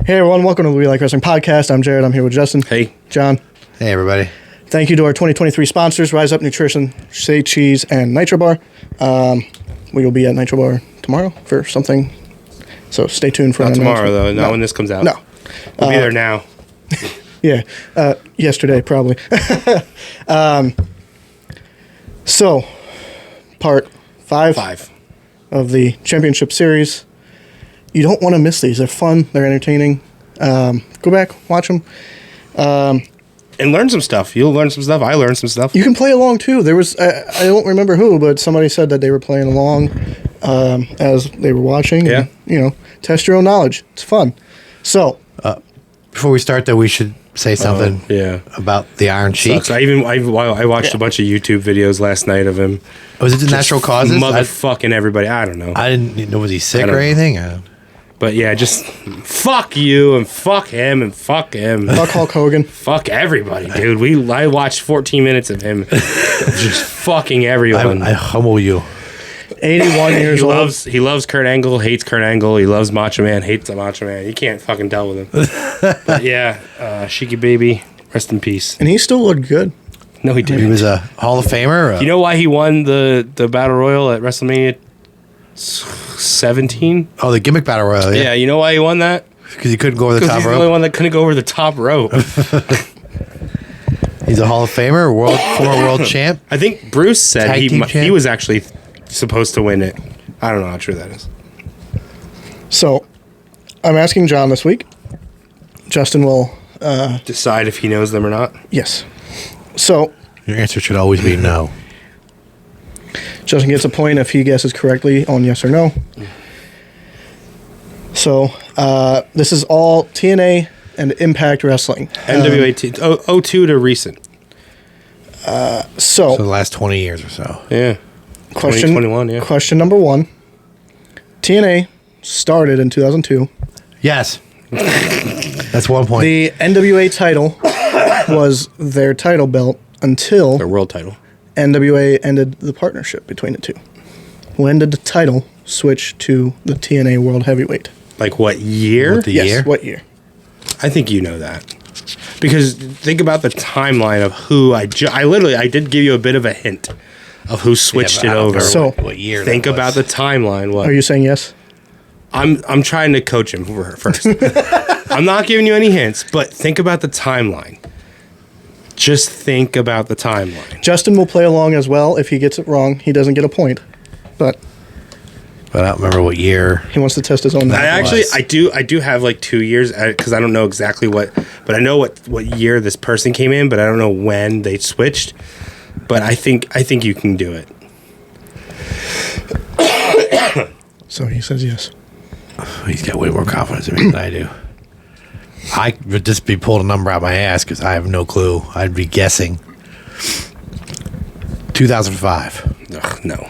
Hey everyone, welcome to the We Like Wrestling podcast. I'm Jared. I'm here with Justin. Hey. John. Hey, everybody. Thank you to our 2023 sponsors, Rise Up Nutrition, Say Cheese, and Nitro Bar. We will be at Nitro Bar tomorrow for something, so stay tuned for Not an tomorrow, announcement. though. Not when this comes out. No. We'll be there now. Yeah, yesterday probably. So, part 5 of the Championship Series. You don't want to miss these. They're fun. They're entertaining. Go back, watch them. And learn some stuff. You'll learn some stuff. I learned some stuff. You can play along too. There was I don't remember who, but somebody said that they were playing along as they were watching. Yeah. And, test your own knowledge. It's fun. So Before we start, though, we should say something about the Iron Sheik. Sucks. I watched a bunch of YouTube videos last night of him. Was it the natural causes? Motherfucking everybody. I don't know. I didn't know. Was he sick I or don't know. anything? But yeah, just fuck you and fuck him and fuck him. fuck Hulk Hogan. Fuck everybody, dude. I watched 14 minutes of him just fucking everyone. I humble you. 81 years old. He loves Kurt Angle, hates Kurt Angle. He loves Macho Man, hates the Macho Man. You can't fucking tell with him. But yeah, Sheiky Baby, rest in peace. And he still looked good. No, he didn't. He was a Hall of Famer. You know why he won the Battle Royal at WrestleMania 17? Oh, the gimmick battle royal. Yeah, you know why he won that? Because he couldn't go over the Because top he's the only rope. one that couldn't go over the top rope. He's a Hall of Famer, former world champ. I think Bruce said Tag team he champ? was actually supposed to win it. I don't know how true that is. So I'm asking John this week. Justin will, Decide if he knows them or not. yes. So Your answer should always be no. Justin gets a point if he guesses correctly on yes or no. So this is all TNA and Impact Wrestling. NWA 02 to recent. So the last 20 years or so. Yeah. Question 2021, yeah. Question number 1. TNA started in 2002. Yes. That's 1 point. The NWA title was their title belt until Their world title. NWA ended the partnership between the two. When did the title switch to the TNA World Heavyweight? Like what year? What the Yes, year? what year? I think you know that. Because think about the timeline of who I did give you a bit of a hint of who switched Yeah, it but I don't over. remember So, what year Think that was. about the timeline. What? Are you saying yes? I'm trying to coach him first. I'm not giving you any hints, but think about the timeline. Just think about the timeline. Justin will play along as well. If he gets it wrong, he doesn't get a point. But But I don't remember what year. he wants to test his own knowledge. I do have like 2 years because I don't know exactly what, but I know what year this person came in, but I don't know when they switched. But I think you can do it. So he says yes. He's got way more confidence in me than I do. I would just be pulling a number out my ass because I have no clue. I'd be guessing. 2005. Ugh, no.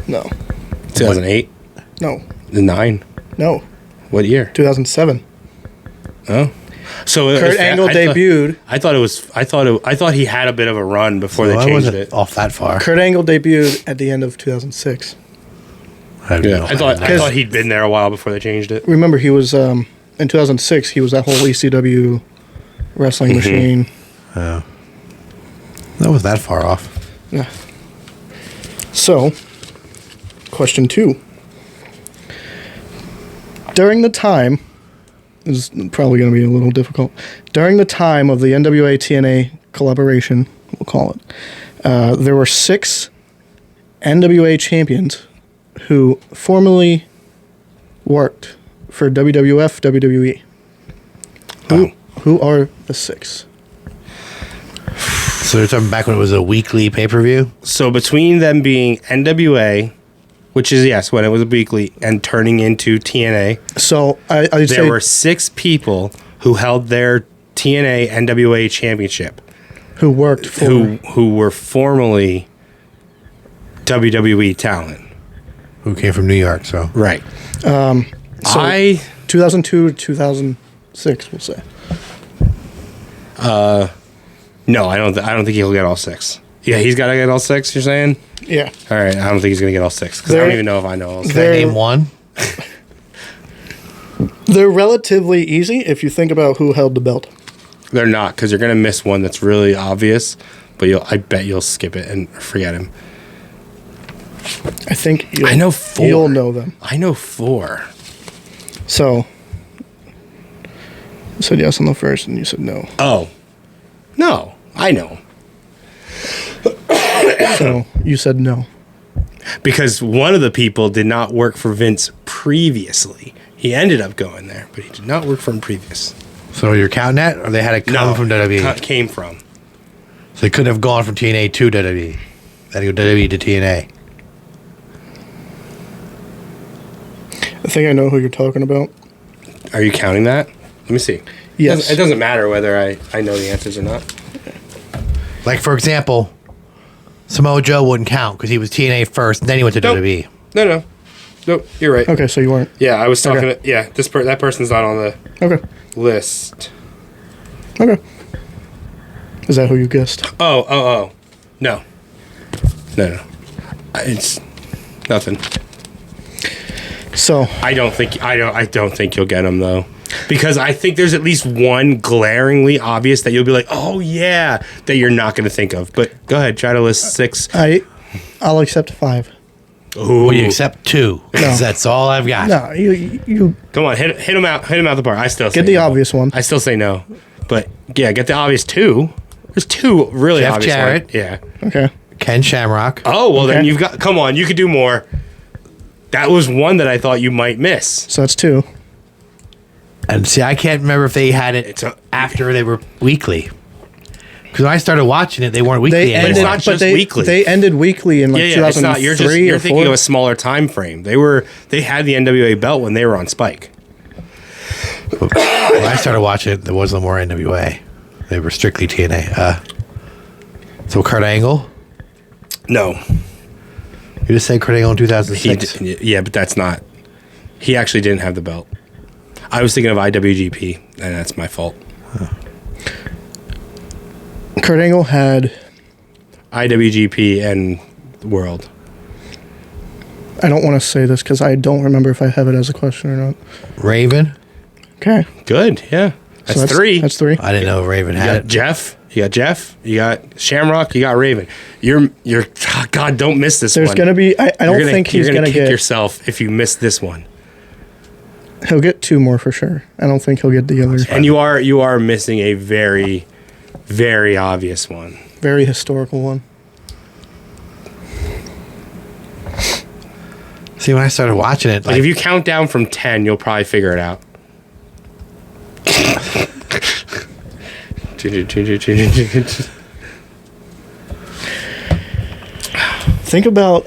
No. 2008? No. 9? No. What year? 2007. Oh. So Kurt Angle debuted. I thought he had a bit of a run before they I changed wasn't it. off that far. Kurt Angle debuted at the end of 2006. I have no I thought idea. he'd been there a while before they changed it. Remember, he was in 2006. He was that whole ECW wrestling machine. That was that far off. Yeah. So, question 2. During the time, this is probably going to be a little difficult. During the time of the NWA TNA collaboration, we'll call it, there were 6 NWA champions who formerly worked for WWF, WWE. Who are the 6? So you're talking back when it was a weekly pay-per-view? So between them being NWA, which is, yes, when it was a weekly, and turning into TNA, So I'd there say were 6 people who held their TNA NWA championship who worked for who were formerly WWE talent. Who came from New York, so. Right. so I 2002 to 2006, we'll say. no, I don't think he'll get all 6. Yeah, he's got to get all 6. You're saying? Yeah. All right, I don't think he's gonna get all 6 because I There- don't even know if I know all 6. Can I name one? They're relatively easy if you think about who held the belt. They're not, because you're gonna miss one that's really obvious. But I bet you'll skip it and forget him. I think I know 4. You'll know them. I know 4. So, you said yes on the first, and you said no. Oh, no, I know. So you said no. Because one of the people did not work for Vince previously. He ended up going there, but he did not work for him previous. So you're counting that, or they had to come from WWE? Came from. So they couldn't have gone from TNA to WWE. They had to go WWE to TNA. I think I know who you're talking about. Are you counting that? Let me see. Yes. It doesn't matter whether I know the answers or not. Like, for example, Samoa Joe wouldn't count because he was TNA first, and then he went to Nope. WWE. No. Nope, you're right. Okay, so you weren't. Yeah, I was talking Okay. to... Yeah, that person's not on the Okay. list. Okay. Is that who you guessed? Oh. No. It's nothing. So I don't think you'll get them though, because I think there's at least one glaringly obvious that you'll be like, oh yeah, that you're not going to think of. But go ahead, try to list 6. I'll accept 5. Ooh, Will you accept 2? 'Cause that's all I've got. No, you come on, hit him out the park. I still say get the no. obvious one. I still say no, but yeah, get the obvious 2. There's 2 really Jeff obvious Jarrett. ones. Yeah. Okay. Ken Shamrock. Oh well, then Okay. you've got. Come on, you could do more. That was one that I thought you might miss. So that's 2. And see, I can't remember if they had it after they were weekly. Because when I started watching it, they weren't weekly They anymore. ended, not just they, weekly. They ended weekly in like It's 2003 not. You're or thinking 4. of a smaller time frame. They had the NWA belt when they were on Spike. When I started watching it, there was no more NWA. They were strictly TNA. So Kurt Angle? No, You just said Kurt Angle in 2006. yeah, but that's not. He actually didn't have the belt. I was thinking of IWGP, and that's my fault. Kurt Angle had. IWGP and World. I don't want to say this because I don't remember if I have it as a question or not. Raven? Okay. Good, yeah. That's, So 3. That's 3. I didn't know Raven You had got it. Jeff. You got Jeff. You got Shamrock. You got Raven. You're. God, don't miss this There's one. going to be. I don't think he's you're going to kick get. yourself if you miss this one. He'll get 2 more for sure. I don't think he'll get the other. And you are missing a very, very obvious one. Very historical one. See, when I started watching it, Like if you count down from 10, you'll probably figure it out. Think about.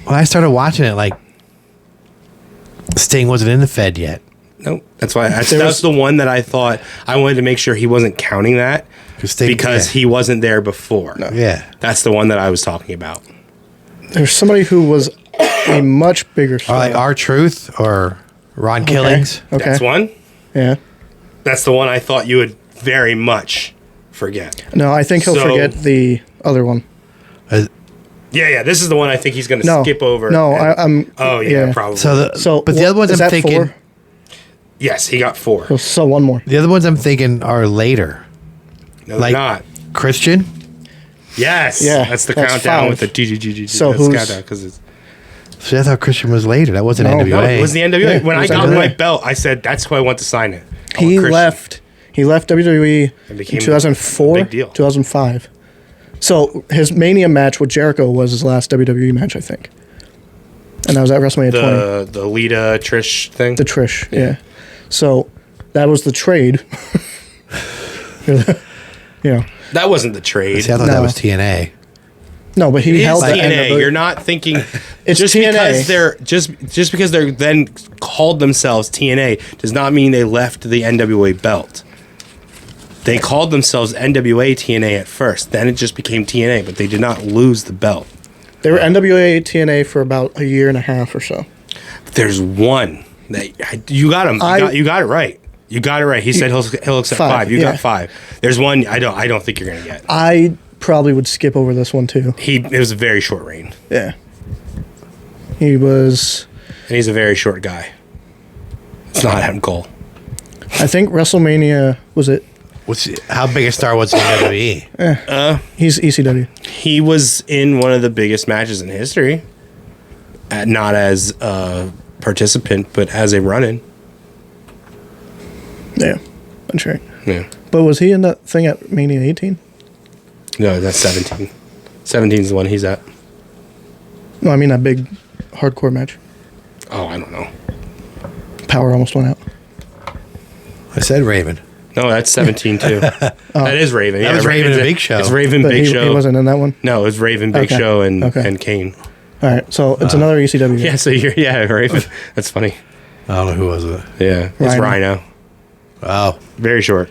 when I started watching it, like Sting wasn't in the Fed yet. Nope. That's why that's the one that I thought I wanted to make sure he wasn't counting that because he wasn't there before. Yeah. That's the one that I was talking about. There's somebody who was a much bigger Or star. like R-Truth or Ron Killings. Okay. That's one. Yeah. That's the one I thought you would very much forget. No, I think he'll So- forget the other one. Yeah. This is the one I think he's going to No. skip over. No, and- I'm. Oh yeah, probably. But the other ones is I'm that thinking, 4? yes, he got 4. So one more. the other ones I'm thinking are later. No, like- they're not. Christian. Yes. Yeah, That's the that's countdown 5. with the GGGG. So that's who's- countdown because it's. See, I thought Christian was later. That wasn't No. NWA. No, it was the NWA. Yeah, when it I was got NWA. my belt, I said that's who I want to sign it. I want He Christian. left. He left WWE And in became 2004, a big deal. 2005. So his Mania match with Jericho was his last WWE match, I think. And that was at WrestleMania 20. The Lita Trish thing. The Trish, yeah. So that was the trade. Yeah. That wasn't the trade. See, I thought that No. was TNA. No, but he It is held that. TNA. You're not thinking It's just TNA. because they're just because they're then called themselves TNA does not mean they left the NWA belt. They called themselves NWA TNA at first. Then it just became TNA, but they did not lose the belt. They were NWA TNA for about a year and a half or so. There's one that you got him. You got it right. You got it right. He said he'll accept 5. You yeah. got 5. There's one I don't think you're gonna get. I probably would skip over this one too. It was a very short reign, Yeah. He was. and he's a very short guy. It's not Adam Cole. I think WrestleMania was it. How big a star was he in WWE? He's ECW. He was in one of the biggest matches in history. Not as a participant, but as a run-in. Yeah, that's right. Yeah. But was he in that thing at Mania 18? No, that's 17. 17 is the one he's at. No, I mean that big hardcore match. Oh, I don't know. Power almost went out. I said Raven. No, that's 17 too. That is Raven. That was Raven and Big Show. It's Raven, But Big he Show. wasn't in that one. No, it was Raven, Big Okay. Show, and Okay. Kane. All right, so it's another ECW. Yeah, so Raven. That's funny. I don't know who was it. Yeah, it's Rhino. Rhino. Oh, Very short.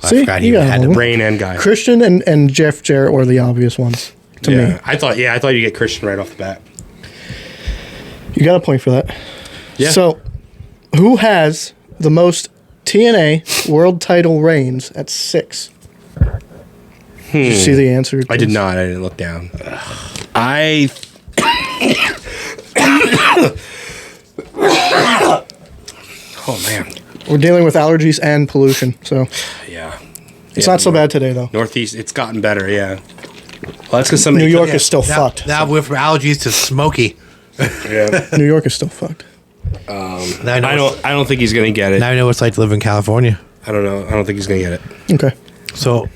See, I forgot you he got had one. to Rain and Guy. Christian and Jeff Jarrett were the obvious ones to me. I thought you get Christian right off the bat. You got a point for that. Yeah. So, who has the most TNA world title reigns at 6? Did you see the answer? I did not. I didn't look down. Oh man. We're dealing with allergies and pollution, so Yeah. it's not so bad today, though. Northeast, it's gotten better. Yeah. Well, that's because New somebody. York is still now, fucked. now we're from allergies to smoky. Yeah. New York is still fucked. Now I know. I don't think he's gonna get it. Now I know what it's like to live in California. I don't know. I don't think he's gonna get it. Okay. So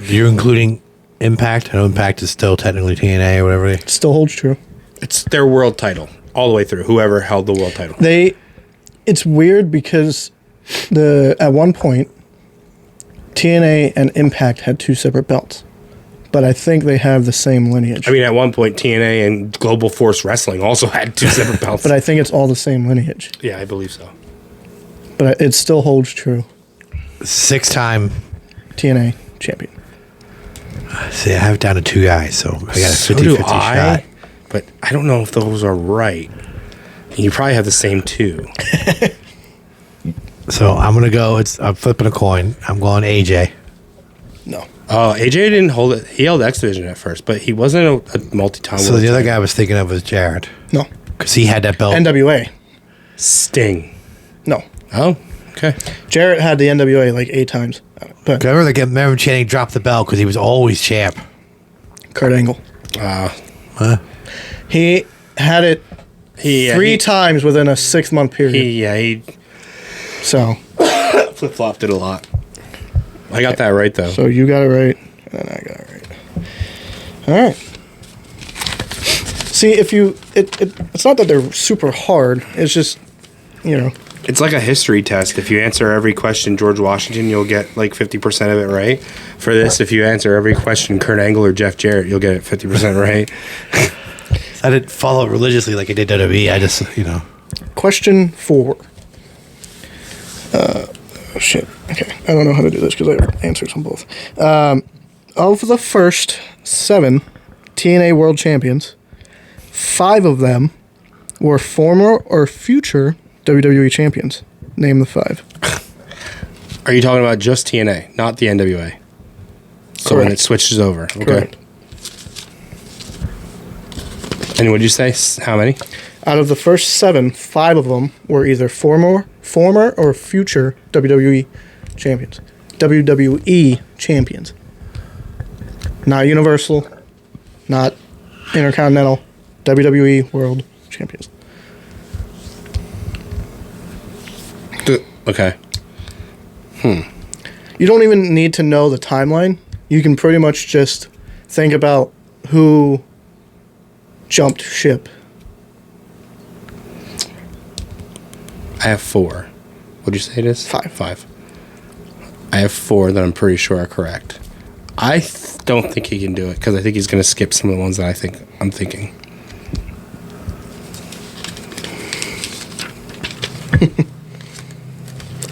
you're including Impact. I know Impact is still technically TNA or whatever. It still holds true. It's their world title all the way through. Whoever held the world title. It's weird because at one point TNA and Impact had 2 separate belts, but I think they have the same lineage. I mean, at one point, TNA and Global Force Wrestling also had 2 separate belts. But I think it's all the same lineage. Yeah, I believe so. But it still holds true. 6-time. TNA champion. See, I have it down to 2 guys, so I got a So 50-50 do shot. I, but I don't know if those are right. You probably have the same 2. So I'm gonna go. I'm flipping a coin. I'm going AJ. No. Oh, AJ didn't hold it. He held X Division at first, but he wasn't a multi-time. So world the other title. guy I was thinking of was Jared No. because he had that belt. NWA. Sting. No. Oh, okay. Jarrett had the NWA like 8 times. But Remember Channing dropped the belt because he was always champ. Kurt Angle. Huh? He had it 3 times within a 6-month period. He So flip-flopped it a lot. I got that right, though. you got it right, and I got it right. All right. See, if you, it's not that they're super hard. It's just, It's like a history test. If you answer every question George Washington, you'll get like 50% of it right. For this, if you answer every question Kurt Angle or Jeff Jarrett, you'll get it 50% right. I didn't follow it religiously like I did WWE. I just, Question 4. Oh shit. Okay, I don't know how to do this because I have answers on both. Of the first 7 TNA World Champions, 5 of them were former or future WWE champions. Name the 5. Are you talking about just TNA, not the NWA? So when it Correct. switches over. Okay. Correct. And what did you say? How many? Out of the first 7, 5 of them were either former or future WWE champions. WWE champions. Not Universal, not Intercontinental, WWE World Champions. Okay. You don't even need to know the timeline. You can pretty much just think about who jumped ship. I have 4. What'd you say it is? 5. 5. I have 4 that I'm pretty sure are correct. I don't think he can do it because I think he's going to skip some of the ones that I'm thinking.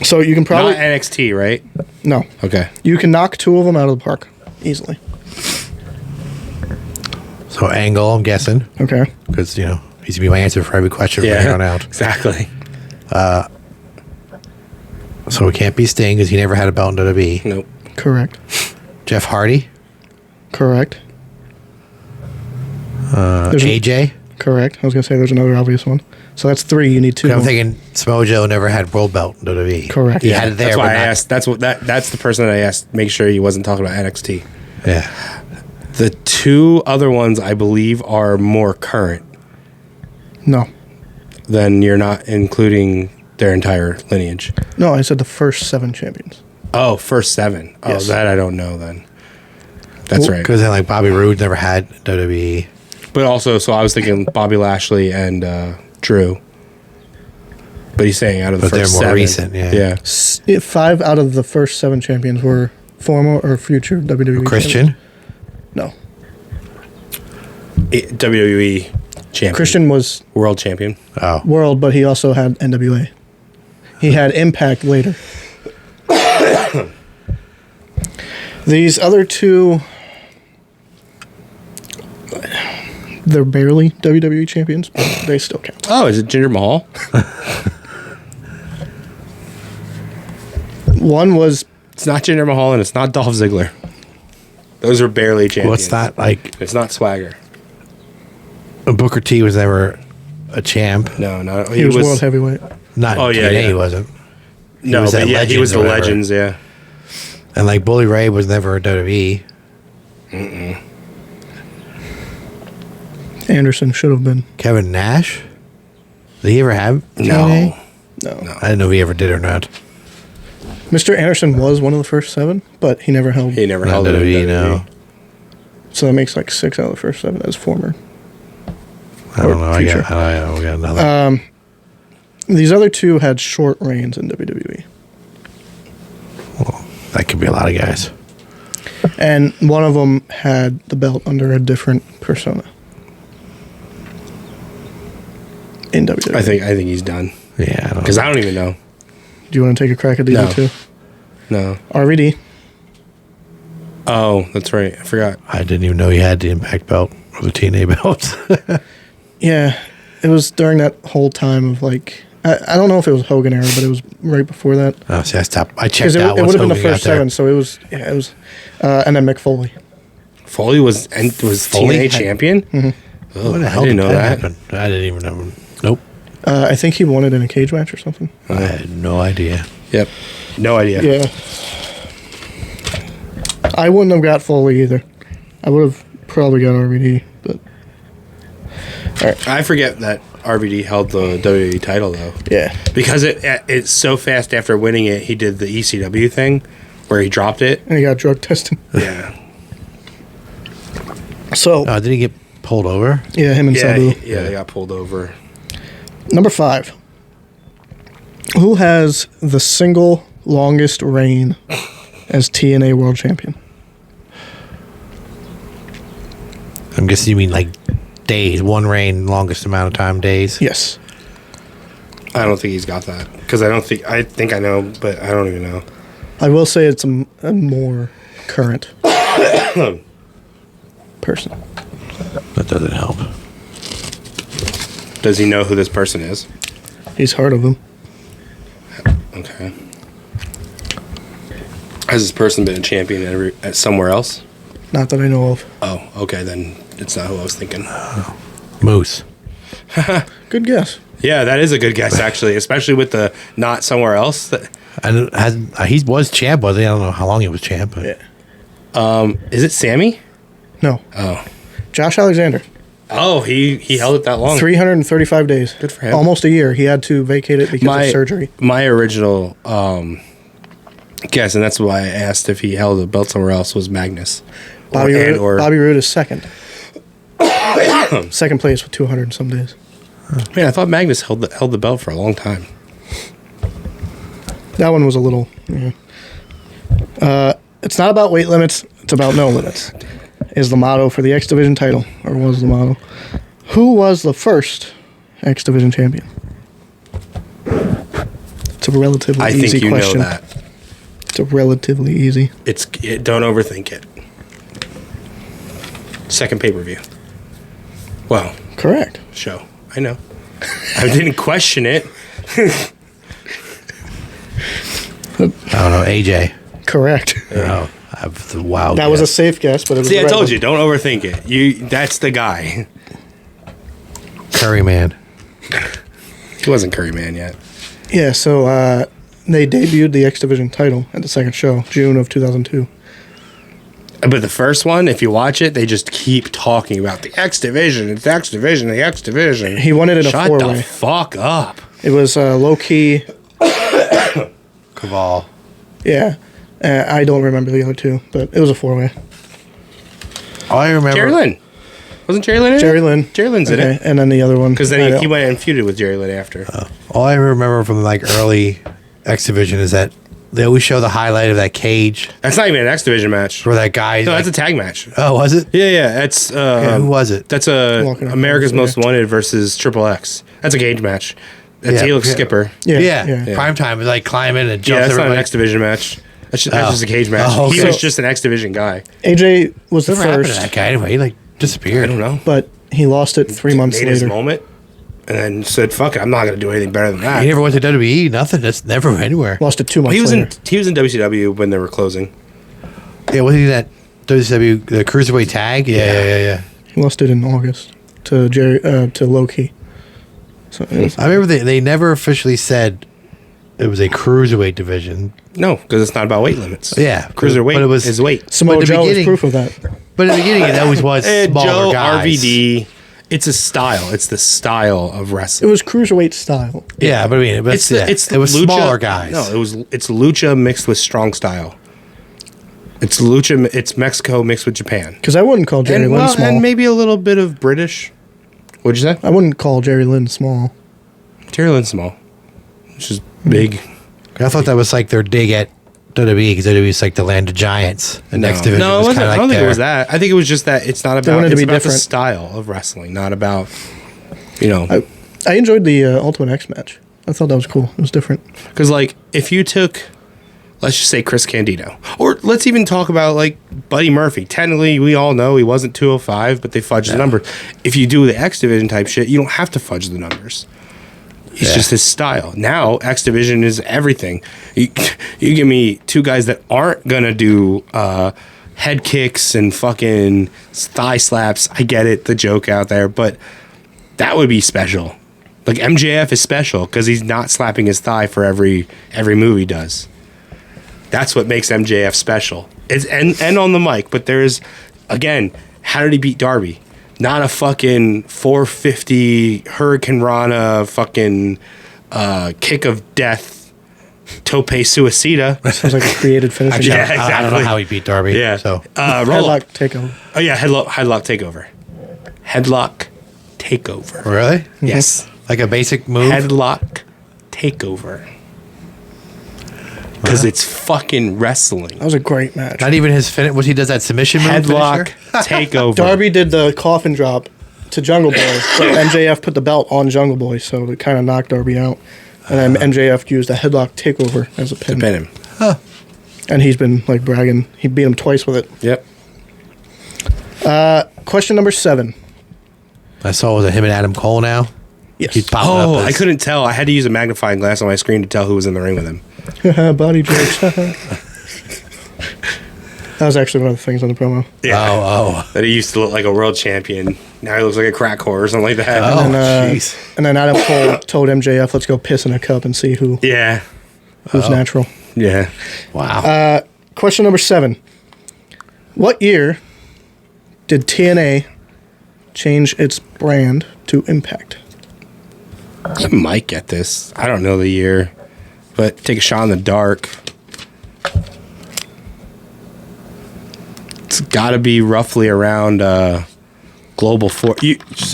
So you can probably Not NXT, right? no. Okay. You can knock 2 of them out of the park easily. so Angle, I'm guessing, Okay. because he's gonna be my answer for every question from here on out. Exactly. So it can't be Sting because he never had a belt in WWE. Nope. Correct. Jeff Hardy, Correct. There's AJ. Correct. I was gonna say there's another obvious one. So that's 3. You need 2 I'm more. thinking Samoa Joe never had world belt in WWE. Correct. He Yeah, had it there. That's but why I not- asked. That's the person that I asked. Make sure he wasn't talking about NXT. Yeah. The 2 other ones I believe are more current. No. Then you're not including their entire lineage. No, I said the first 7 champions. Oh, first 7. Oh, Yes. that I don't know then. That's right. Because then, like, Bobby Roode never had WWE. But also, so I was thinking Bobby Lashley and Drew. But he's saying out of the But they're first more 7. recent, yeah. 5 out of the first 7 champions were former or future WWE Christian. champions. No. WWE champion. Christian was World champion. Oh. world, but he also had NWA. He had Impact later. These other 2, they're barely WWE champions, but they still count. Oh, is it Jinder Mahal? One was It's not Jinder Mahal and it's not Dolph Ziggler. Those are barely champions. Well, it's not like It's not Swagger. Booker T was never a champ. No. he was world heavyweight. Not Oh, in yeah, TNA, yeah. he wasn't. No, was but at yeah, he was Legends the or whatever. Legends, yeah. And like Bully Ray was never a WWE. Anderson should have been. Kevin Nash. Did he ever have TNA? No. No. I didn't know if he ever did or not. Mr. Anderson was one of the first 7, but he never held. He never Not held it in WWE, WWE. no. So that makes like 6 out of the first 7 as former. I don't know. Future. I got another. These other 2 had short reigns in WWE. That could be a lot of guys. And one of them had the belt under a different persona in WWE. I think he's done. Yeah, I don't Because know. I don't even know. Do you want to take a crack at these No. other 2? No. RVD. Oh, that's right. I forgot. I didn't even know he had the Impact belt or the TNA belt. Yeah, it was during that whole time of like, I don't know if it was Hogan era, but it was right before that. Oh, see, I checked Because it out would once have been the Hogan got first there. 7, so it was, and then Mick Foley. Foley was Foley TNA had- champion? Oh, What the I hell didn't did know that that. happen? I didn't even know. Nope. I think he won it in a cage match or something. I had no idea. Yep. No idea. Yeah. I wouldn't have got Foley either. I would have probably got RVD, but I forget that RVD held the WWE title though, yeah. because it's so fast after winning it. He did the ECW thing where he dropped it. And he got drug tested. Yeah. So, Did he get pulled over? yeah, him and Yeah. Sabu. They got pulled over. Number 5. Who has the single longest reign as TNA World Champion? I'm guessing you mean like days. One reign, longest amount of time, days. Yes. I don't think he's got that because I think I know, but I don't even know. I will say it's a more current person. That doesn't help. Does he know who this person is? He's heard of him. Okay. Has this person been a champion at somewhere else? Not that I know of. Oh, okay. Then it's not who I was thinking. Moose. Good guess. Yeah, that is a good guess actually, especially with the not somewhere else. And he was champ, was he? I don't know how long he was champ. But Yeah. Is it Sammy? No. Oh. Josh Alexander. Oh, he held it that long. 335 days. Good for him. Almost a year. He had to vacate it because of surgery. My original guess, and that's why I asked if he held a belt somewhere else, was Magnus. Bobby Roode is second. Second place with 200 and some days. Man, I thought Magnus held the belt for a long time. That one was a little. Yeah. It's not about weight limits. It's about no limits. Is the motto for the X Division title, or was the motto? Who was the first X Division champion? It's a relatively I easy think you question. know that. It's a relatively easy. Don't overthink it. Second pay-per-view. Well, Correct. show. I know. I didn't question it. I don't know. AJ. Correct. Oh, I've the wild. That was a guess. safe guess, but it was. See, the I right told one. you, don't overthink it. That's the guy. Curry Man. He wasn't Curry Man yet. Yeah, so they debuted the X Division title at the second show, June of 2002. But the first one, if you watch it, they just keep talking about the X Division. It's the X Division, the X Division. He won it in a Shut four-way. the fuck up. It was low key. Caval. Yeah, I don't remember the other two, but it was a four-way. All I remember. Jerry Lynn. Wasn't Jerry Lynn in Jerry it? Lynn. Jerry Lynn's in Okay, it. and then the other one. Because I then don't- he went and feuded with Jerry Lynn after. All I remember from like early X Division is that they always show the highlight of that cage That's not even an X Division match. where that guy. No, that's a tag match. Oh, was it? Yeah. That's Yeah, who was it? That's Walking America's across, Most Wanted versus Triple X. That's a cage match. That's Yeah. Helix Yeah. Skipper. Yeah, Prime Time was like climbing and Yeah, jumps that's not an everybody. X Division match. That's just a cage match. Oh, He okay. was just an X Division guy. AJ was the Whatever happened to first, that guy anyway? He like disappeared. I don't know. but he lost it 3 months Made his later. moment and then said, "Fuck it, I'm not going to do anything better than that." He never went to WWE. Nothing. That's never anywhere. Lost it 2 months He was later. in WCW when they were closing. Yeah, wasn't he that WCW the cruiserweight tag? Yeah. He lost it in August to to Low Key. So it was, I remember they never officially said it was a cruiserweight division. No, because it's not about weight limits. Yeah, Cruiserweight but it was- is weight. Samoa But the Joe is beginning- proof of that. But in the beginning, it always was smaller Joe, guys. RVD. It's a style. It's the style of It wrestling. was cruiserweight style. Yeah, but I mean, It's the, yeah, it's the it was lucha, smaller guys. No, it's lucha mixed with strong style. It's lucha. It's Mexico mixed with Japan. Because I wouldn't call Jerry Lynn small. and maybe a little bit of British. What'd you say? I wouldn't call Jerry Lynn small. Jerry Lynn's small. It's just big. I thought that was like their dig at WWE because WWE is like the land of giants. The next division No, it was wasn't. kind of I like don't think it their- was that. I think it was just that it's not about. wanted to It's be about the different. style of wrestling, not about. You know, I enjoyed the Ultimate X match. I thought that was cool. It was different. because like if you took, let's just say Chris Candido, or let's even talk about like Buddy Murphy. Technically, we all know he wasn't 205, but they fudged the numbers. If you do the X Division type shit, you don't have to fudge the numbers. It's Yeah. just his style. Now X Division is everything. You give me two guys that aren't gonna do head kicks and fucking thigh slaps. I get it, the joke out there, but that would be special. Like MJF is special because he's not slapping his thigh for every move he does. That's what makes MJF special. It's and on the mic, but there's again, how did he beat Darby? Not a fucking 450 Hurricane Rana fucking kick of death tope suicida. Sounds like a created finish. Actually, Yeah, I don't know exactly. how he beat Darby. Yeah. So Roll up. Headlock takeover. Oh yeah, headlock takeover. Headlock takeover. really, Yes. like a basic move. Headlock takeover. Because it's fucking wrestling. That was a great match. Not even his finish. What he does that submission move. Headlock finisher? takeover. Darby did the coffin drop to Jungle Boy, but MJF put the belt on Jungle Boy, so it kind of knocked Darby out. And then MJF used a headlock takeover as a pin. Pin him. And he's been like bragging. He beat him twice with it. Yep. Question number 7. I saw was it him and Adam Cole now. Yes. He's popping Oh, up. I couldn't tell. I had to use a magnifying glass on my screen to tell who was in the ring with him. Body jokes. That was actually one of the things on the promo. Oh, That he used to look like a world champion. Now he looks like a crack whore or something like that. Oh. And, jeez. and then Adam Cole told MJF, "Let's go piss in a cup and see who's Yeah. natural." Yeah. wow. Question number 7. What year did TNA change its brand to Impact? You might get this. I don't know the year. But take a shot in the dark. It's got to be roughly around Global 4.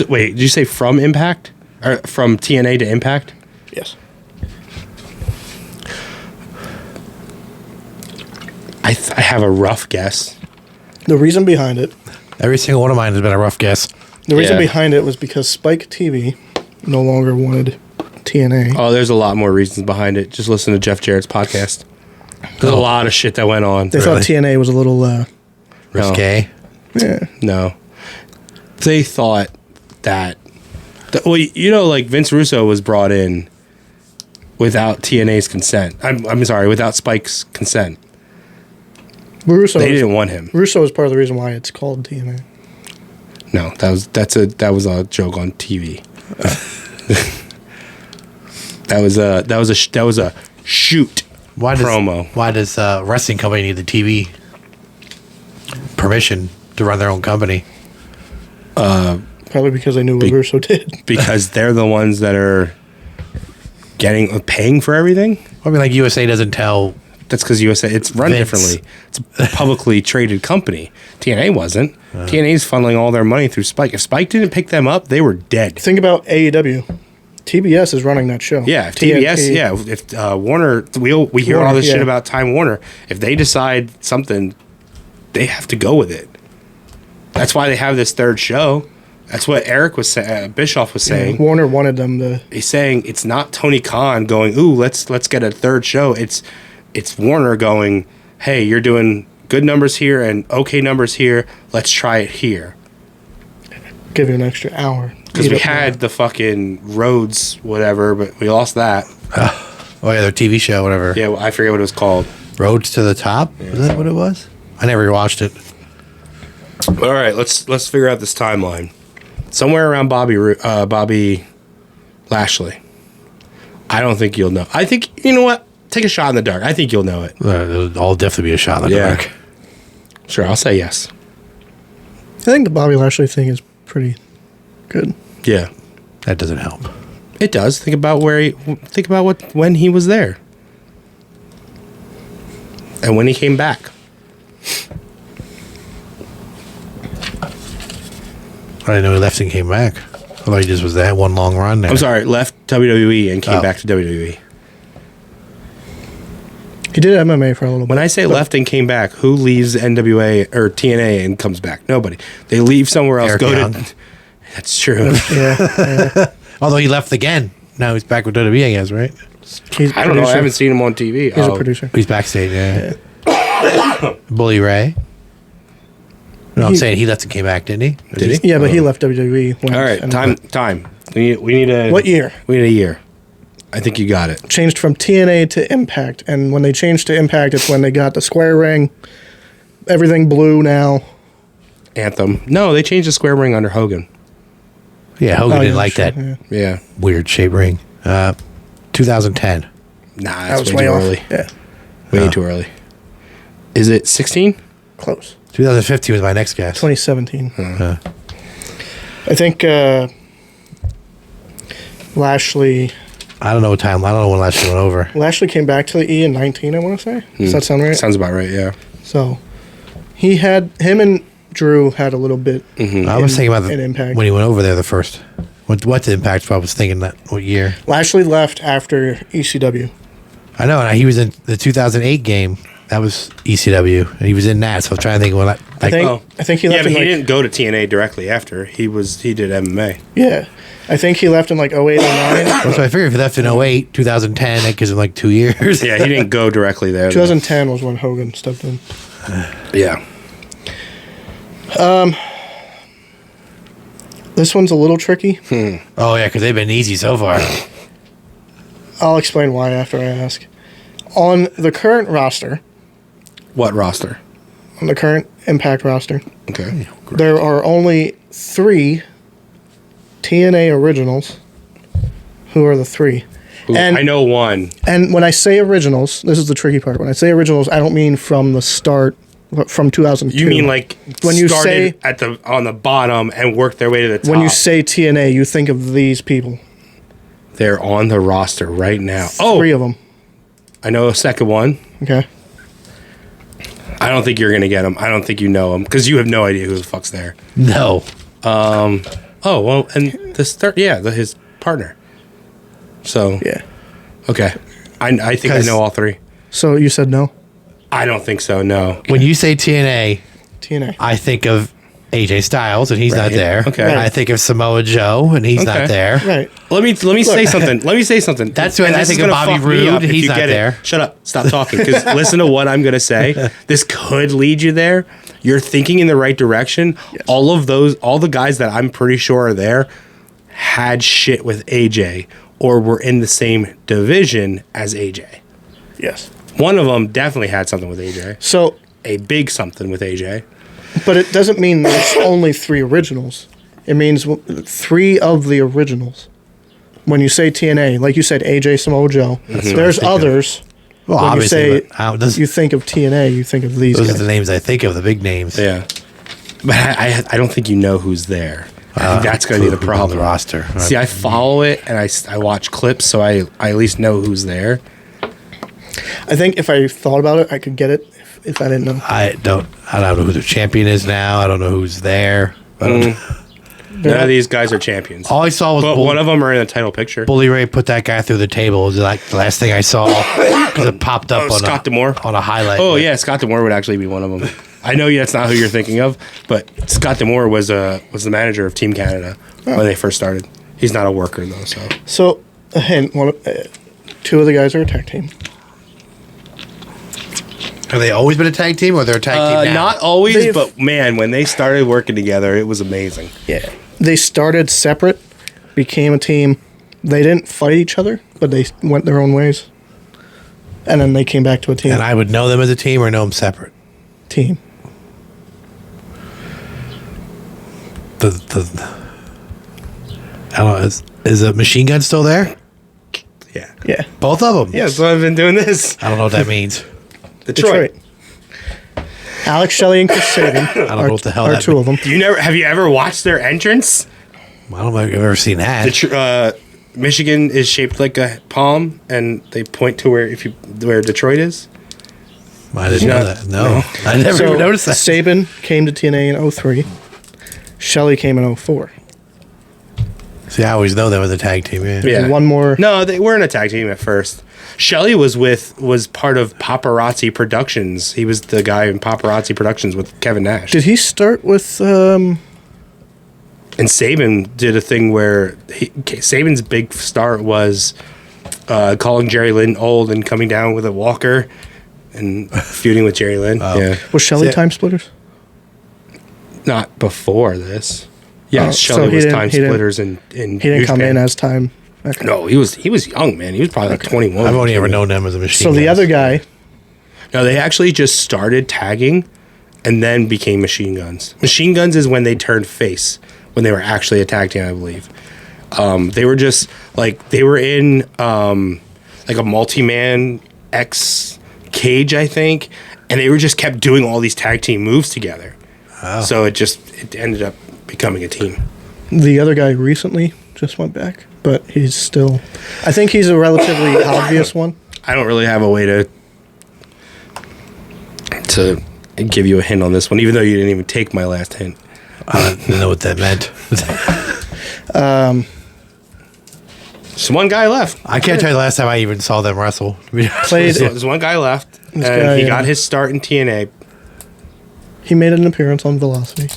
Wait, did you say from Impact? Or from TNA to Impact? Yes. I have a rough guess. The reason behind it, Every single one of mine has been a rough guess. the reason Yeah. behind it was because Spike TV no longer wanted TNA. Oh, there's a lot more reasons behind it. Just listen to Jeff Jarrett's podcast. There's a lot of shit that went on. They thought TNA was a little, Risque. No. They thought that, well, you know, like Vince Russo was brought in without TNA's consent. I'm sorry, without Spike's consent. Russo. They didn't want him. Russo is part of the reason why it's called TNA. No, that was a joke on TV. That was a shoot promo. Why does wrestling company need the TV permission to run their own company? Probably because they knew Russo did. Because they're the ones that are paying for everything. I mean, like USA doesn't tell. That's because USA, it's run Vince. differently. It's a publicly traded company. TNA wasn't. TNA's funneling all their money through Spike. If Spike didn't pick them up, they were dead. Think about AEW. TBS is running that show. Yeah, if TBS. Yeah, if Warner, we hear all this shit yeah. about Time Warner. If they decide something, they have to go with it. That's why they have this third show. That's what Eric was saying. Bischoff was saying. Warner wanted them to. He's saying it's not Tony Khan going, "Ooh, let's get a third show." It's Warner going, "Hey, you're doing good numbers here and okay numbers here. Let's try it here." Give you an extra hour. Because we had the fucking Rhodes whatever, but we lost that. Oh yeah, their TV show, whatever. Yeah, I forget what it was called. Roads to the Top. Is that what it was? I never watched it. All right, let's figure out this timeline. Somewhere around Bobby Lashley. I don't think you'll know. I think, you know what? Take a shot in the dark. I think you'll know it. It'll definitely be a shot in the Yeah. dark. Sure, I'll say yes. I think the Bobby Lashley thing is pretty good. Yeah, That doesn't help. it does. Think about when he was there, and when he came back. I didn't know he left and came back. I thought he just was that one long run there. I'm sorry, left WWE and came Oh. back to WWE. He did MMA for a little bit. When I say left and came back, who leaves NWA or TNA and comes back? Nobody. They leave somewhere else. Eric Go Young. to. That's true. Yeah. Although he left again. Now he's back with WWE, I guess, right? He's I don't know. I haven't seen him on TV. He's a producer. He's backstage, yeah. Bully Ray. No, I'm He- saying he left and came back, didn't he? Did he? Yeah, but he left WWE. When All right, and time. We need a. What year? We need a year. I think you got it. Changed from TNA to Impact, and when they changed to Impact, it's when they got the square ring. Everything blue now. Anthem. No, they changed the square ring under Hogan. Yeah, Hogan Oh, didn't yeah, like sure, that yeah. Yeah. weird shape ring. 2010. Nah, That that's was way way too off. early. Yeah, Way too early. Is it 16? close. 2015 was my next guess. 2017. Uh, I think Lashley I don't know what time. I don't know when last year went over. came back to the E in 19. I want to say. Does that sound right? Sounds about right. Yeah. So him and Drew had a little bit. I was thinking about in Impact. when he went over there the first. What's Impact? I was thinking that what year? Lashley left after ECW. I know, and he was in the 2008 game. That was ECW, and he was in that. So I was trying to think when I think he Yeah, left. but in he like, didn't go to TNA directly after. He did MMA. Yeah, I think he left in like 08 or 9. So I figured if he left in 08, 2010, that gives him like 2 years. Yeah, he didn't go directly there. though. 2010 was when Hogan stepped in. Yeah. This one's a little tricky. Oh yeah, because they've been easy so far. I'll explain why after I ask. On the current roster, What roster? on the current Impact roster, Okay. there are only 3 TNA originals. Who are the 3? And- I know one. And when I say originals, this is the tricky part. When I say originals, I don't mean from the start, but from 2002. You mean like When you started say- on the bottom and worked their way to the top? when you say TNA, you think of these people. They're on the roster right now. 3 of them. I know a second one. Okay. I don't think you're gonna get him. I don't think you know him because you have no idea who the fuck's there. No. Oh well, and his partner. So Yeah. okay, I think I 'Cause- know all 3. So you said no? I don't think so. No. When you say TNA, TNA. I think of AJ Styles, and he's not Right. there. Okay. I think of Samoa Joe, and he's Okay. not there. Right. Let me say something. Let me say something. That's when And I this is think of gonna Bobby fuck me Roode. up if He's you not get it. there. Shut up. Stop talking. Because listen to what I'm gonna say. This could lead you there. You're thinking in the right direction. Yes. All the guys that I'm pretty sure are there had shit with AJ or were in the same division as AJ. Yes. One of them definitely had something with AJ. So, A big something with AJ. but it doesn't mean there's only 3 originals. It means 3 of the originals. When you say TNA, like you said, AJ, Samoa Joe. what There's I think of. others. Well, When you obviously, say but I don't- you think of TNA, you think of these those guys. are the names I think of, the big names. Yeah. But I don't think you know who's there. I think that's going to be the Who's on problem. The roster. See, I follow it and I watch clips, so I at least know who's there. I think if I thought about it, I could get it if I didn't know. I don't know who the champion is now. I don't know who's there. I don't- None of these guys are champions. All I saw was But one of them are in the title picture. Bully Ray put that guy through the table. It was like the last thing I saw because it popped up on Scott D'Amore? on a highlight. Oh yeah, Scott D'Amore would actually be one of them. I know that's not who you're thinking of, but Scott D'Amore was the manager of Team Canada when they first started. He's not a worker though, so So, a hint: 2 of the guys are a tag team. Have they always been a tag team, or they're a tag team now? not always. They've- But man, when they started working together, it was amazing. Yeah. They started separate, became a team. They didn't fight each other, but they went their own ways. And then they came back to a team. And I would know them as a team or know them separate. Team. I don't know. Is a Machine Gun still there? Yeah. Yeah. Both of them. Yeah, so I've been doing this. I don't know what that means. Detroit. Alex Shelley and Chris Sabin know are, what the hell are that 2 of them. Have you ever watched their entrance? I don't know if I've ever seen that. Michigan is shaped like a palm, and they point to where Detroit is. I didn't know that. No. I never even noticed that. Sabin came to TNA in 03. Shelley came in 04. See, I always know them as a tag team. Yeah. Yeah. One more. No, they weren't a tag team at first. Shelley was part of Paparazzi Productions. He was the guy in Paparazzi Productions with Kevin Nash. Did he start with And Sabin did a thing where Sabin's big start was calling Jerry Lynn old and coming down with a walker and feuding with Jerry Lynn. Yeah, was Shelley Yeah. Time Splitters? not before this. Yeah, Oh, so Shelley he was didn't- Time he didn't- Splitters and He didn't come in as Time. Okay. No, he was young, man. He was probably like 21. I've only ever known them as a Machine So the Guns. other guy, No, they actually just started tagging and then became Machine Guns. Machine Guns is when they turned face, when they were actually a tag team, I believe. They were just like, they were in like a multi-man X cage, I think, and they were just kept doing all these tag team moves together. So it ended up becoming a team. the other guy recently just went back, but he's still. I think he's a relatively obvious one. I don't really have a way to give you a hint on this one, even though you didn't even take my last hint. I didn't know what that meant. Just one guy left. I can't tell you the last time I even saw them wrestle. Played. There's one guy left, and guy, he got his start in TNA. He made an appearance on Velocity.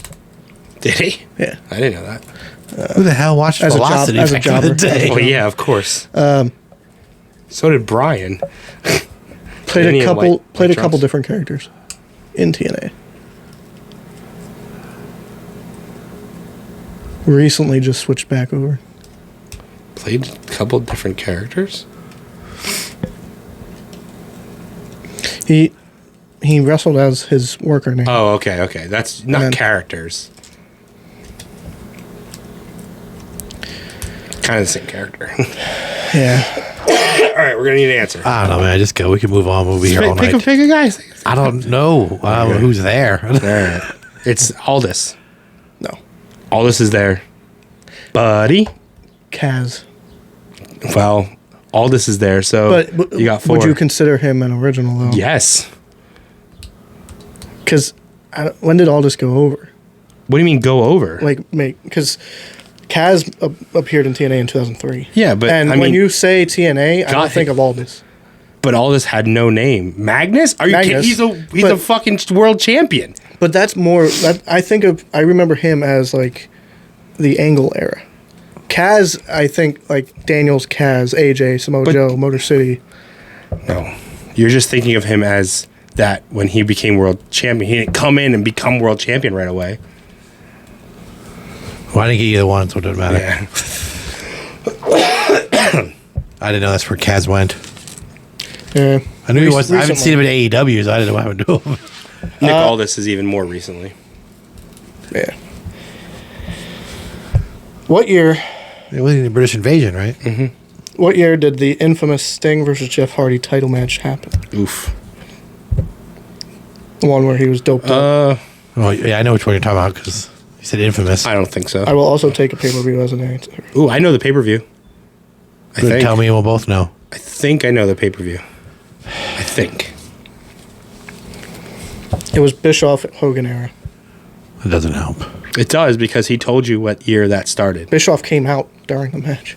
Did he? Yeah. I didn't know that. Who the hell watched As a job- Velocity as a back in the jobber. day? Oh yeah, of course. So did Brian. Played Any a of couple. White Played a couple Trunks? different characters in TNA. Recently, just switched back over. Played a couple different characters. He wrestled as his worker name. Oh, okay. That's not then- characters. Kind of the same character. Yeah. All right, we're gonna need an answer. I don't know, man. Just go. We can move on. We'll be here all Pick night. a guy. I don't know who's there. All right. It's Aldous. No. Aldous is there. Buddy. Kaz. Well, Aldous is there, so But you got 4. would you consider him an original though? Yes. Because when did Aldous go over? What do you mean go over? Because Kaz appeared in TNA in 2003. Yeah, but and I when mean, you say TNA, I God, don't think of Aldous. but Aldous had no name. Magnus? Are you Magnus, kidding? He's but- a fucking world champion. But that's more. I remember him as like the Angle era. Kaz, I think like Daniels, Kaz, AJ, Samoa Joe, Motor City. No, you're just thinking of him as that when he became world champion. He didn't come in and become world champion right away. Well, I didn't get either one, so it doesn't matter. Yeah. I didn't know that's where Kaz went. Yeah. I knew he was. I haven't Recently. seen him in AEW, so I didn't know what happened to him. Nick Aldis is even more recently. Yeah. What year? It wasn't the British invasion, right? What year did the infamous Sting versus Jeff Hardy title match happen? Oof. The one where he was doped up. Oh, yeah, I know which one you're talking about because you said infamous. I don't think so. I will also take a pay-per-view as an answer. Ooh, I know the pay-per-view. I Good, think. tell me and we'll both know. I think I know the pay-per-view. I think. It was Bischoff Hogan era. It doesn't help. It does because he told you what year that started. Bischoff came out during the match.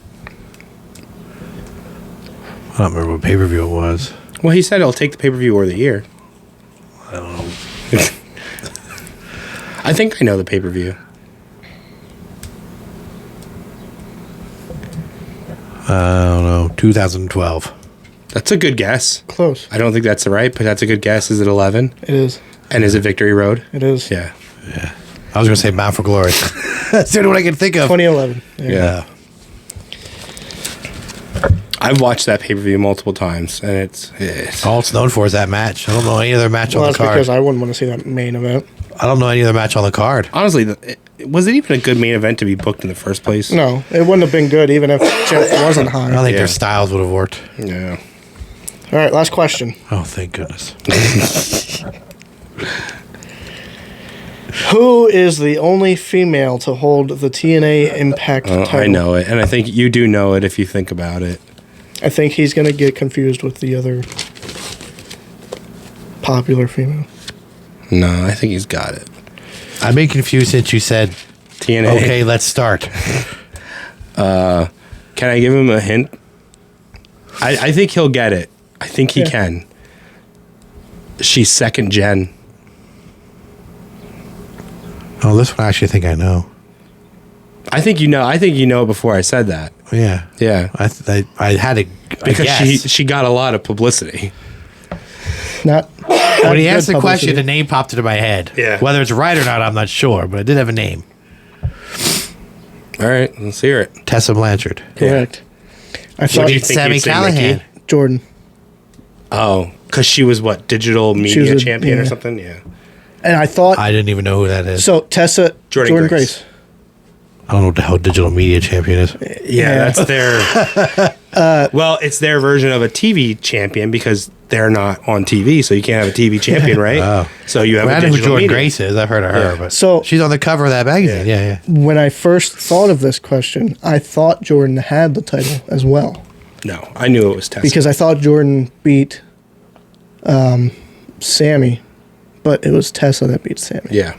I don't remember what pay-per-view it was. Well, he said he'll take the pay-per-view or the year. I don't know. I think I know the pay-per-view. I don't know. 2012. That's a good guess. Close. I don't think that's right, but that's a good guess. Is it 11? It is. And is it Victory Road? It is. Yeah. I was going to say Bound for Glory. That's the only one I can think of. 2011. Yeah. I've watched that pay-per-view multiple times, and it's All it's known for is that match. I don't know any other match Well, on that's the card. because I wouldn't want to see that main event. I don't know any other match on the card. honestly, was it even a good main event to be booked in the first place? No, it wouldn't have been good even if Jeff wasn't I don't high. think Yeah. their styles would have worked. Yeah. All right, last question. Oh, thank goodness. Who is the only female to hold the TNA Impact title? I know it, and I think you do know it if you think about it. I think he's going to get confused with the other popular female. No, I think he's got it. I've been confused since you said, TNA. okay, let's start. Can I give him a hint? I think he'll get it. I think he Yeah. can. She's second gen. Oh, this one I actually think I know. I think you know. I think you know it before I said that. Yeah. Yeah, I had a because guess. she got a lot of publicity. Not When he good asked the question, publicity. a name popped into my head. Yeah. Whether it's right or not, I'm not sure, but it did have a name. All right, let's hear it. Tessa Blanchard. Correct. I What thought do you think Sammy you'd say, Callahan. Mickey? Jordan. Oh, because she was what, digital media was a- champion or yeah. something? Yeah. And I thought, I didn't even know who that is. so Tessa, Jordan Jordan Grace. Grace. I don't know what the hell digital media champion is. Yeah, that's their. Well, it's their version of a TV champion because they're not on TV, so you can't have a TV champion, right? Oh. So you have I a know who digital Jordan media. Grace is. I've heard of her, Yeah. but So- she's on the cover of that magazine. Yeah, yeah. When I first thought of this question, I thought Jordan had the title as well. No, I knew it was Tessa. Because I thought Jordan beat Sammy, but it was Tessa that beat Sammy. Yeah,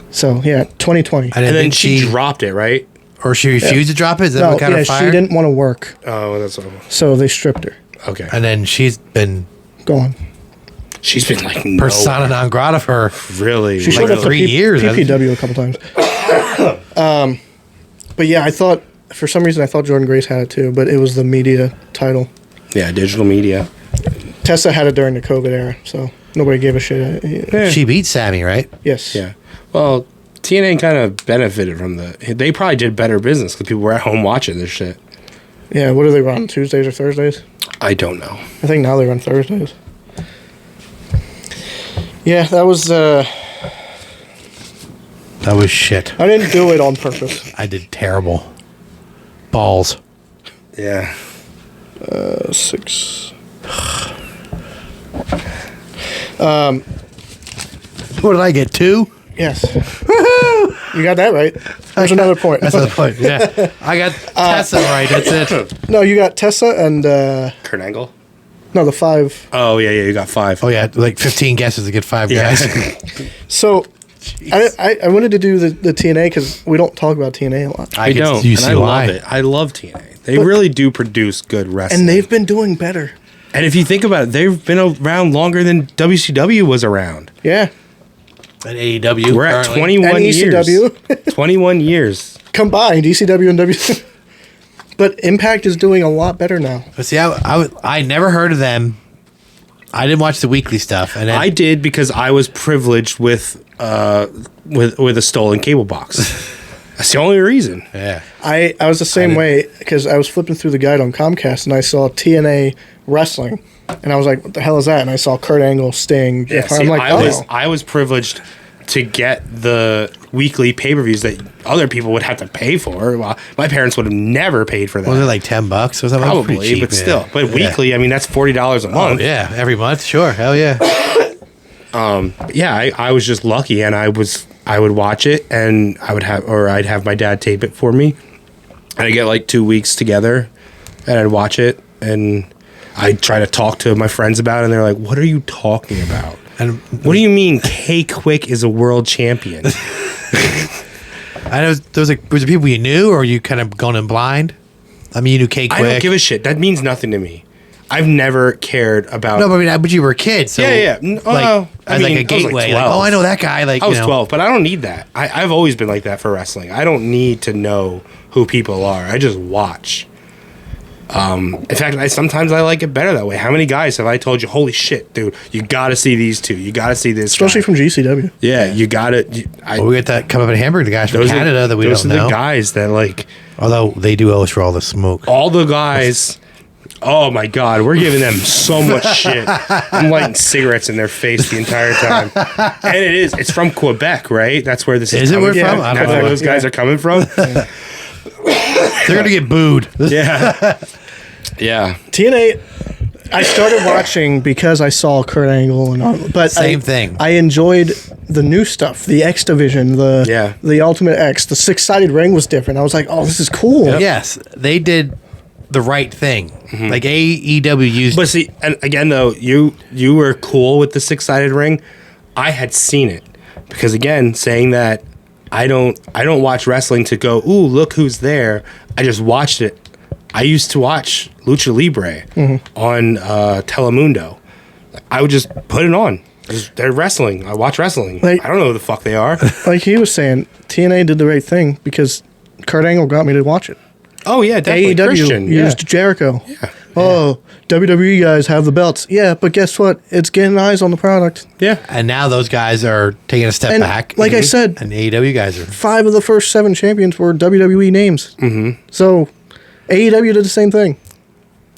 So, yeah, 2020. I didn't and then think she dropped it, right? or she refused to drop it. Is that No, what kind yeah, of she fire? didn't want to work, Oh, that's so they stripped her. okay. And then she's been Gone. She's been like persona non grata for. Really, She showed Like up 3 for years, hasn't PPW a couple times. But yeah, I thought, for some reason, I thought Jordan Grace had it too, but it was the media title. Yeah, digital media. Tessa had it during the COVID era, so nobody gave a shit. Yeah. She beat Sammy, right? Yes. Yeah. Well, TNA kind of benefited from they probably did better business because people were at home watching this shit. Yeah, what do they run, Tuesdays or Thursdays? I don't know. I think now they run Thursdays. Yeah, that was, That was shit. I didn't do it on purpose. I did terrible. Balls. Yeah. 6. What did I get? 2? Yes. You got that right. There's another point. That's the point. Yeah. I got Tessa right. That's it. No, you got Tessa and, Kurt Angle. no, the 5. Oh yeah, you got 5. Oh, yeah. Like 15 guesses to get 5 Yeah. guys. So, I wanted to do the TNA because we don't talk about TNA a lot. I could- don't. You And see I why. love it. I love TNA. They really do produce good wrestling. And they've been doing better. And if you think about it, they've been around longer than WCW was around. Yeah. At AEW. We're at currently. 21 And years. ECW. 21 years. Combined, ECW and W. But Impact is doing a lot better now. But see, I never heard of them. I didn't watch the weekly stuff. And then, I did because I was privileged with a stolen cable box. That's the only reason. yeah. I was the same way because I was flipping through the guide on Comcast and I saw TNA wrestling. And I was like, what the hell is that? And I saw Kurt Angle, Sting, Jeff Hardy. I'm like, I was privileged to get the weekly pay-per-views that other people would have to pay for. Well, my parents would have never paid for that. Was it like $10 or something? Probably, Pretty cheap, but yeah. still. But Yeah. weekly, I mean, that's $40 a Oh, month. yeah. Every month? Sure. Hell yeah. Yeah, I was just lucky, and I would watch it, and I'd have my dad tape it for me, and I'd get like 2 weeks together, and I'd watch it, and I'd try to talk to my friends about it, and they're like, "What are you talking about? And What do you mean K-Quick is a world champion?" I know was it people you knew, or you kind of gone in blind? I mean, you knew K I don't Quick. give a shit. That means nothing to me. I've never cared about. No, but I mean, but you were a kid, so Yeah. like, I as mean, like a I was like gateway. Like, 12. oh, I know that guy. Like, I was you know. 12, but I don't need that. I've always been like that for wrestling. I don't need to know who people are. I just watch. In fact, sometimes I like it better that way. How many guys have I told you, holy shit, dude, you got to see these two. You got to see this Especially guy. from GCW. Yeah, you got to. Well, we got that come up in Hamburg. The guys from Canada that we those don't are know. the guys that, like, Although they do owe us for all the smoke. all the guys. Oh my God, we're giving them so much shit. I'm lighting cigarettes in their face the entire time. And it's from Quebec, right? That's where this is Is it coming where from. from? I don't That's where know. those guys are coming from. They're gonna get booed. Yeah. Yeah. TNA, I started watching because I saw Kurt Angle and all, but Same thing. I enjoyed the new stuff, the X division, the Ultimate X, the 6-sided ring was different. I was like, oh, this is cool. Yes, they did the right thing. Like AEW used. But see, and again though, you were cool with the 6-sided ring. I had seen it. Because again, saying that I don't watch wrestling to go, ooh, look who's there. I just watched it. I used to watch Lucha Libre on Telemundo. I would just put it on. They're wrestling. I watch wrestling. Like- I don't know who the fuck they are. Like he was saying, TNA did the right thing because Kurt Angle got me to watch it. Oh yeah, definitely. AEW Christian. used Jericho. Yeah. Oh, WWE guys have the belts. Yeah, but guess what? It's getting eyes on the product. Yeah. and now those guys are taking a step And back. like I said, and AEW guys are. 5 of the first 7 champions were WWE names. Mm-hmm. So AEW did the same thing.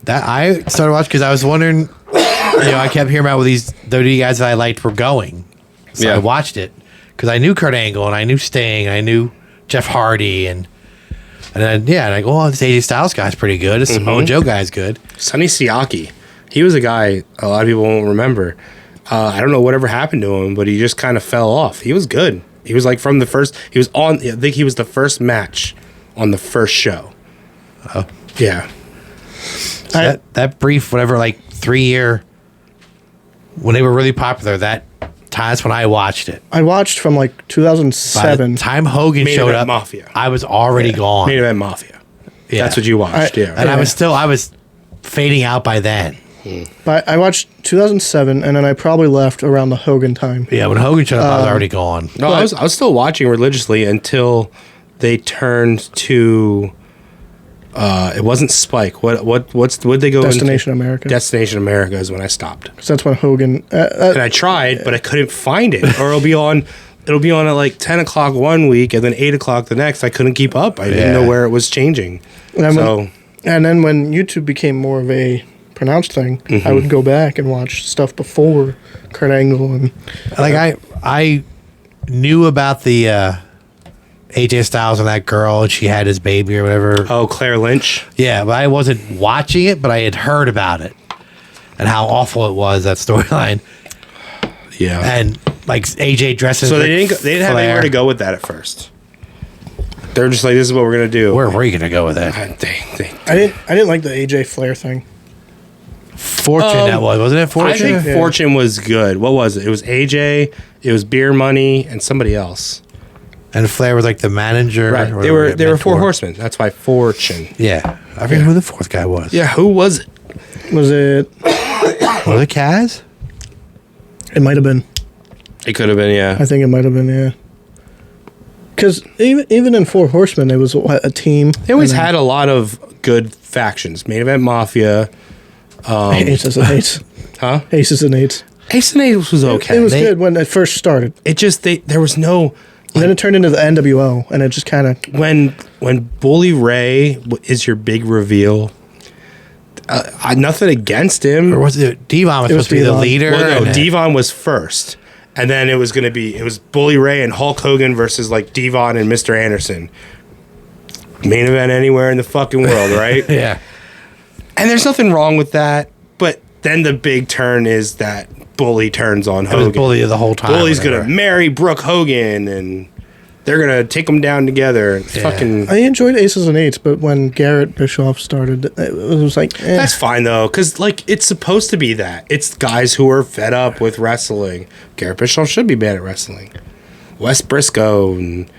That I started watching because I was wondering. I kept hearing about where these WWE guys that I liked were going, so Yeah. I watched it because I knew Kurt Angle and I knew Sting, and I knew Jeff Hardy, and then and I go, oh, this AJ Styles guy's pretty good. This Samoa Joe guy's good. Sonny Siaki. He was a guy a lot of people won't remember. I don't know whatever happened to him, but he just kind of fell off. He was good. He was like from the first. He was on. I think he was the first match on the first show. Oh. Yeah. That brief, whatever, like 3-year when they were really popular. That's when I watched it. I watched from like By 2007. the time Hogan Main showed Event up, Mafia. I was already gone. Main Event Mafia. Yeah. That's what you watched. I- Yeah. And I was fading out by then. But I watched 2007, and then I probably left around the Hogan time. Yeah, when Hogan showed up, I was already gone. No, I was still watching religiously until they turned to. It wasn't Spike. What they go Destination into? America. Destination America is when I stopped. 'Cause that's when Hogan. And I tried, but I couldn't find it. Or it'll be on at like 10 o'clock one week and then 8 o'clock the next. I couldn't keep up. I didn't know where it was changing. And then when YouTube became more of a pronounced thing, I would go back and watch stuff before Kurt Angle and Like I knew about the AJ Styles and that girl, and she had his baby or whatever. Oh, Claire Lynch. Yeah, but I wasn't watching it, but I had heard about it and how awful it was, that storyline. Yeah. And like AJ dresses. So Ric they didn't have Flair. anywhere to go with that at first. They're just like, this is what we're gonna do. Where were you gonna go with that? I didn't like the AJ Flair thing. Fortune, that wasn't it? I Fortune. think Yeah. Fortune was good. What was it? It was AJ. It was Beer Money and somebody else. And Flair was like the manager. Right. or They were mentor. Four Horsemen. That's why Fortune. Yeah, I forget who the fourth guy was. Yeah. Who was it? Was it? Was it Kaz? It might have been. It could have been. Yeah. I think it might have been. Yeah. Because even in Four Horsemen, it was a team. They always and then had a lot of good factions. Main Event Mafia. Aces and Eights. Huh? Aces and Eights. Ace and Eight was okay. It was good when it first started. It just there was no. And then it turned into the NWO, and it just kind of. When Bully Ray is your big reveal, nothing against him. Or was it Devon was It was supposed to be the Devon. leader? Well, no, and- Devon was first, And then it was Bully Ray and Hulk Hogan versus like Devon and Mr. Anderson. Main event anywhere in the fucking world, right? Yeah. And there's nothing wrong with that, but then the big turn is that Bully turns on It was Hogan. Bully the whole time. Bully's whatever. gonna marry Brooke Hogan, and they're gonna take them down together. It's Yeah. fucking. I enjoyed Aces and Eights, but when Garrett Bischoff started, it was like, That's fine though, because like it's supposed to be that. It's guys who are fed up with wrestling. Garrett Bischoff should be bad at wrestling. Wes Briscoe and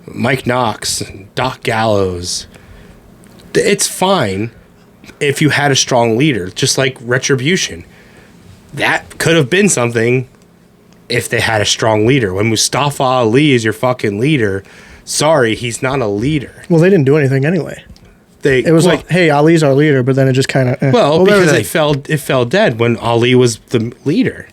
Mike Knox, and Doc Gallows. It's fine if you had a strong leader, just like Retribution. That could have been something if they had a strong leader. When Mustafa Ali is your fucking leader, sorry, he's not a leader. well, they didn't do anything anyway. It was like, hey, Ali's our leader, but then it just kind of. well, there because was it fell dead when Ali was the leader.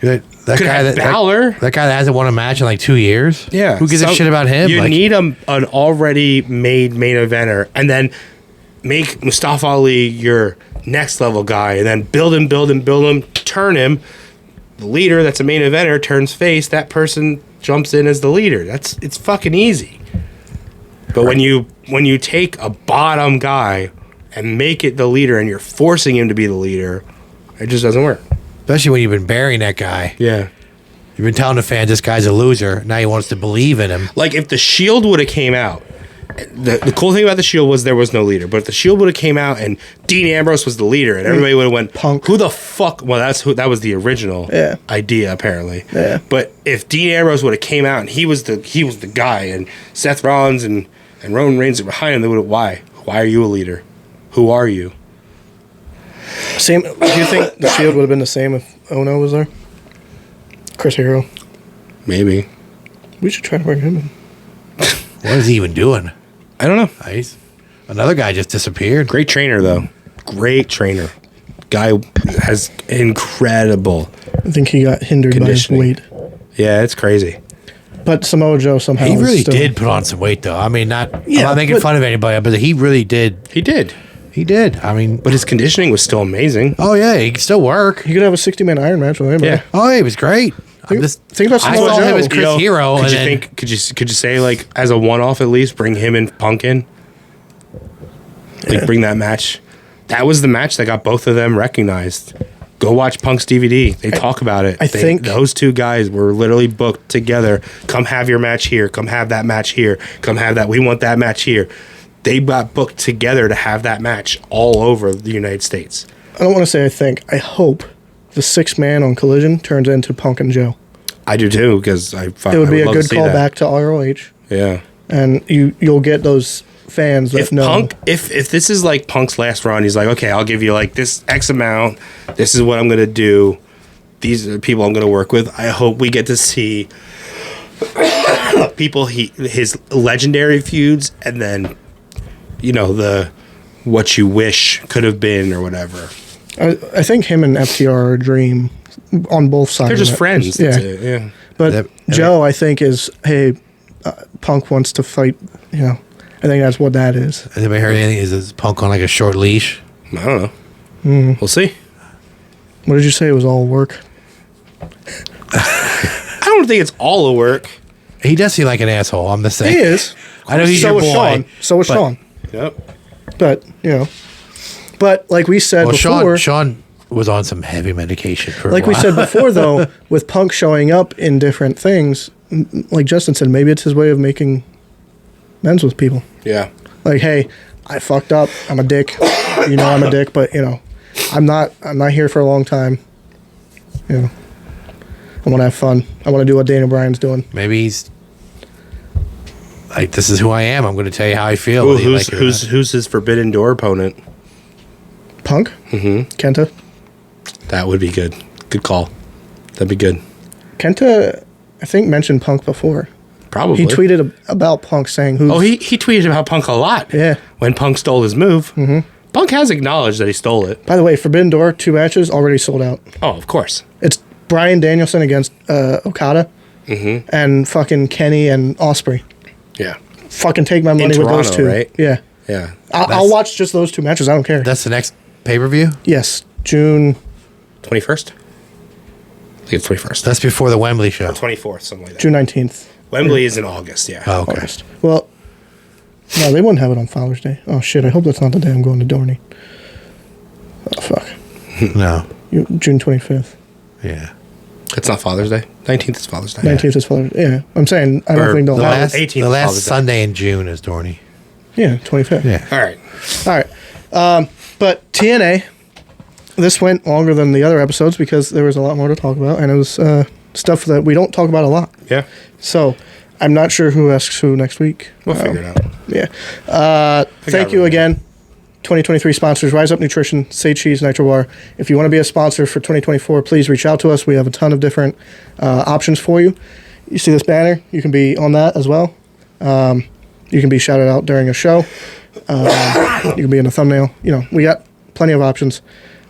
That Could guy have that Balor. that guy that hasn't won a match in like 2 years. Yeah. Who gives a So shit about him? You Like, need an already made main eventer, and then make Mustafa Ali your next level guy, and then build him, turn him. The leader that's a main eventer turns face. That person jumps in as the leader. It's fucking easy. But when you take a bottom guy and make it the leader, and you're forcing him to be the leader, it just doesn't work. especially when you've been burying that guy. Yeah. You've been telling the fans this guy's a loser. Now he wants to believe in him. Like if the Shield would have came out, the cool thing about the Shield was there was no leader. But if the Shield would have came out and Dean Ambrose was the leader, and everybody would have went, Punk. Who the fuck? Well, that was the original idea apparently. Yeah. But if Dean Ambrose would have came out and he was the guy, and Seth Rollins and Roman Reigns are behind him, they would have why are you a leader? Who are you? Same. Do you think the Shield would have been the same if Ono was there? Chris Hero. Maybe. We should try to bring him in. What is he even doing? I don't know. Nice. Another guy just disappeared. Great trainer though. Great trainer. Guy has incredible. I think he got hindered by his Conditioning. weight. Yeah, it's crazy. But Samoa Joe somehow. He is really still- did put on some weight, though. I mean, I'm Yeah, not making but- fun of anybody, but he really did. He did. He did. I mean, But his conditioning was still amazing. oh yeah, he can still work. He could have a 60-man Iron match with anybody. Yeah. Oh, he was great. I'm Think, just, think about I Samoa saw Joe. him as Chris Hero, Could and you then- think? Could you say like as a one-off at least bring him and Punk in? Like bring that match. That was the match that got both of them recognized. Go watch Punk's DVD. They talk about it. I think- those two guys were literally booked together. Come have your match here. Come have that match here. Come have that. We want that match here. They got booked together to have that match all over the United States. I don't want to say I think. I hope the 6-man on Collision turns into Punk and Joe. I do too because I. It would be a good callback to ROH, Yeah. and you'll get those fans that If know. Punk, if this is like Punk's last run, he's like, okay, I'll give you like this X amount. This is what I'm gonna do. These are the people I'm gonna work with. I hope we get to see people his legendary feuds, and then the what you wish could have been or whatever. I think him and FTR are a dream on both sides. They're of just it. friends. Yeah. That's it, yeah. But Yep. Joe, I think, is, hey, Punk wants to fight. I think that's what that is. Has anybody heard anything? Is this Punk on like a short leash? I don't know. Hmm. We'll see. What did you say? It was all work. I don't think it's all a work. He does seem like an asshole. I'm just saying. He is. I know he's so your was boy. Sean. So was but- Sean. Yep. But but like we said Well, before, Sean was on some heavy medication for a like we while. said before, though, with Punk showing up in different things, like Justin said, maybe it's his way of making amends with people. Yeah. Like, hey, I fucked up. I'm a dick. I'm a dick, but I'm not here for a long time. I want to have fun. I want to do what Dana Bryan's doing. Maybe he's like, this is who I am. I'm going to tell you how I feel. Ooh, whether you like it or not. who's his Forbidden Door opponent? Punk? Mm-hmm. Kenta? That would be good. Good call. That'd be good. Kenta, I think, mentioned Punk before. Probably. He tweeted about Punk saying who. Oh, he tweeted about Punk a lot. Yeah. When Punk stole his move. Mm-hmm. Punk has acknowledged that he stole it. By the way, Forbidden Door, 2 matches, already sold out. Oh, of course. It's Bryan Danielson against Okada and fucking Kenny and Osprey. Yeah. Fucking take my money with those Toronto, two. right? Yeah. Yeah. I'll watch just those 2 matches. I don't care. That's the next pay per view. Yes. June. 21st? I think it's 21st. That's before the Wembley show. 24th, something like that. June 19th. Wembley is in August, yeah. Oh, okay. August. Well, no, they wouldn't have it on Father's Day. Oh shit! I hope that's not the day I'm going to Dorney. Oh fuck. No. June 25th. Yeah. It's not Father's Day. 19th is Father's Day. 19th is Father's Day. Yeah, I'm saying I don't Or think they'll. the The have last, 18th the last Father's Day. Sunday in June is Dorney. Yeah, 25th. Yeah. All right. All right. But TNA, this went longer than the other episodes because there was a lot more to talk about, and it was stuff that we don't talk about a lot. Yeah. So I'm not sure who asks who next week. We'll figure it out. Yeah. Thank you it. again. 2023 sponsors, Rise Up Nutrition, Say Cheese, Nitro Bar. If you want to be a sponsor for 2024, please reach out to us. We have a ton of different options for you. You see this banner? You can be on that as well. You can be shouted out during a show. You can be in a thumbnail. You know, we got plenty of options.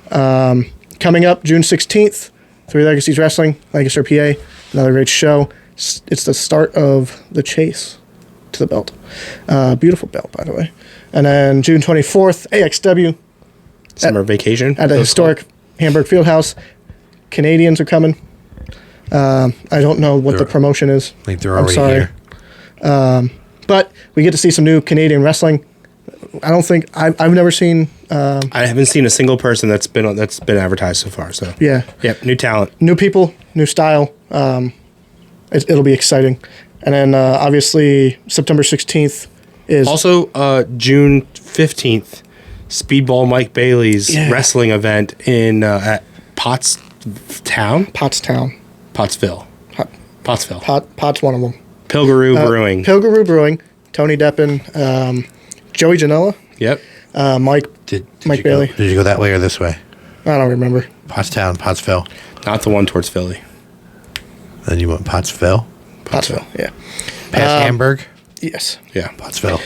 Coming up June 16th, Three Legacies Wrestling, Lancaster, PA. Another great show. It's the start of the chase to the belt. Beautiful belt, by the way. And then June 24th, AXW Summer vacation. at the historic Hamburg Fieldhouse. Canadians are coming. I don't know what the promotion is. I think they're I'm already sorry. here. But we get to see some new Canadian wrestling. I don't think I've never seen. I haven't seen a single person that's been advertised so far. So Yeah, Yep. New talent. new people, new style. It'll be exciting. And then obviously September 16th is Also, June 15th, Speedball Mike Bailey's Yeah. wrestling event in at Pottsville. Pottsville. Pot's one of them. Pilgaroo Brewing. Pilgaroo Brewing. Tony Deppen, Joey Janela, Yep. Mike. Did Mike you go, Bailey. Did you go that way or this way? I don't remember. Pottstown, Pottsville. Not the one towards Philly. Then you went Pottsville. Pottsville. Yeah. Past Hamburg. Yes. Yeah. Pottsville.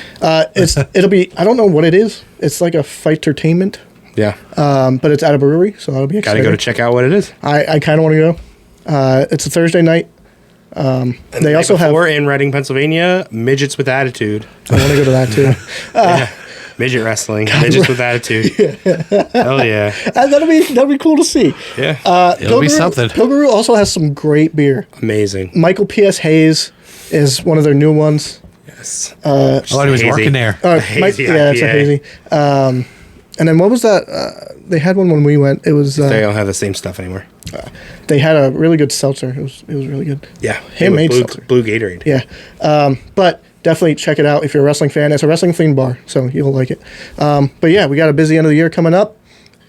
It'll be. I don't know what it is. It's like a fight-tertainment, Yeah. but it's at a brewery, so that'll be Got exciting. to go to check out what it is. I kind of want to go. It's a Thursday night. They also have. Before in Reading, Pennsylvania, Midgets with Attitude. I want to go to that too. Midget wrestling. Midgets with Attitude. Hell yeah. That'll be cool to see. Yeah. It'll be something. Pilgaroo also has some great beer. Amazing. Michael P.S. Hayes is one of their new ones. Yes. Oh, he was hazy. working there. Hazy Yeah, it's a IPA. hazy. And then what was that? They had one when we went. It was They don't have the same stuff anymore. they had a really good seltzer. It was really good. Yeah. Handmade Blue, seltzer. Blue Gatorade. Yeah. But definitely check it out if you're a wrestling fan. It's a wrestling themed bar, so you'll like it. But yeah, we got a busy end of the year coming up.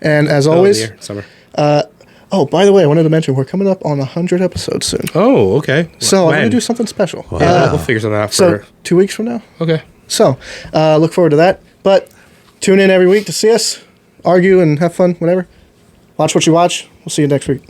And as always, Summer. by the way, I wanted to mention we're coming up on 100 episodes soon. Oh, okay. So I'm When? going to do something special. Yeah, we'll figure something out So for. 2 weeks from now. Okay. So look forward to that. But tune in every week to see us, argue and have fun, whatever. Watch what you watch. We'll see you next week.